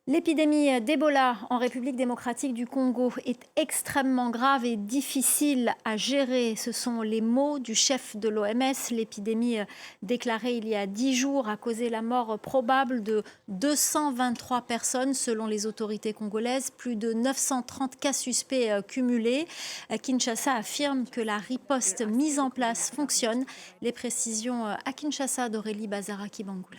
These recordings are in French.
L'épidémie d'Ebola en République démocratique du Congo est extrêmement grave et difficile à gérer. Ce sont les mots du chef de l'OMS. L'épidémie déclarée il y a 10 jours a causé la mort probable de 223 personnes selon les autorités congolaises. Plus de 930 cas suspects cumulés. Kinshasa affirme que la riposte mise en place fonctionne. Les précisions à Kinshasa d'Aurélie Bazaraki-Bangoula.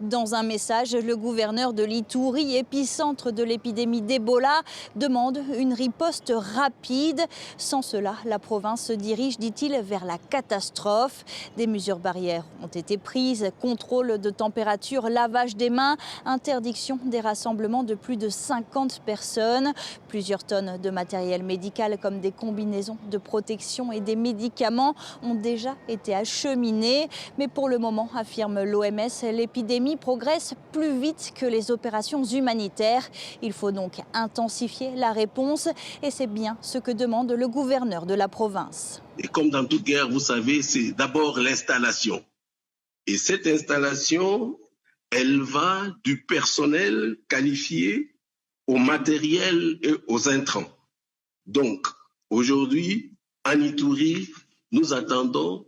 Dans un message, le gouverneur de l'Ituri, épicentre de l'épidémie d'Ebola, demande une riposte rapide. Sans cela, la province se dirige, dit-il, vers la catastrophe. Des mesures barrières ont été prises, contrôle de température, lavage des mains, interdiction des rassemblements de plus de 50 personnes. Plusieurs tonnes de matériel médical comme des combinaisons de protection et des médicaments ont déjà été acheminés. Mais pour le moment, affirme l'OMS, l'épidémie progresse plus vite que les opérations humanitaires. Il faut donc intensifier la réponse et c'est bien ce que demande le gouverneur de la province. Et comme dans toute guerre, vous savez, c'est d'abord l'installation. Et cette installation, elle va du personnel qualifié au matériel et aux intrants. Donc, aujourd'hui, en Ituri, nous attendons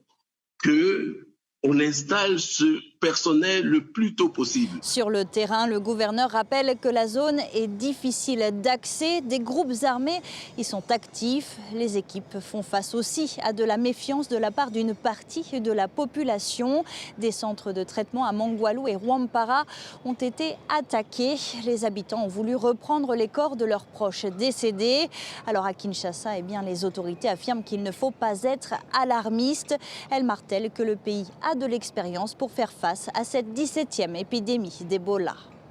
qu'on installe ce personnel le plus tôt possible. Sur le terrain, le gouverneur rappelle que la zone est difficile d'accès. Des groupes armés y sont actifs. Les équipes font face aussi à de la méfiance de la part d'une partie de la population. Des centres de traitement à Mangwalu et Rwampara ont été attaqués. Les habitants ont voulu reprendre les corps de leurs proches décédés. Alors à Kinshasa, les autorités affirment qu'il ne faut pas être alarmiste. Elles martèlent que le pays a de l'expérience pour faire face à cette 17e épidémie d'Ebola.